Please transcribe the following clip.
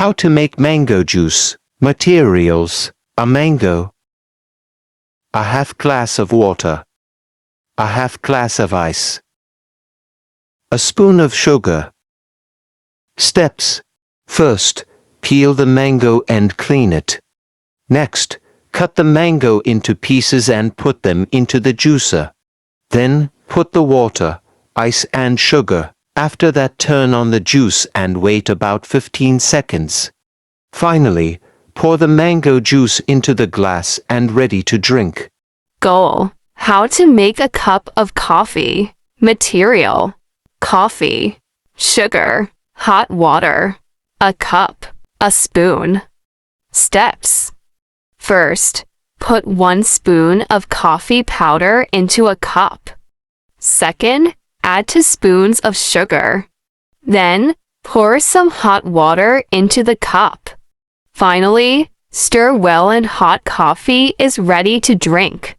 How to make mango juice. Materials: a mango, a half glass of water, a half glass of ice, a spoon of sugar. Steps: first, peel the mango and clean it. Next, cut the mango into pieces and put them into the juicer. Then, put the water, ice and sugar. After that, turn on the juice and wait about 15 seconds. Finally, pour the mango juice into the glass and ready to drink. Goal: how to make a cup of coffee. Material: coffee, sugar, hot water, a cup, a spoon. Steps: first, put 1 spoon of coffee powder into a cup. Second, add 2 spoons of sugar. Then, pour some hot water into the cup. Finally, stir well and hot coffee is ready to drink.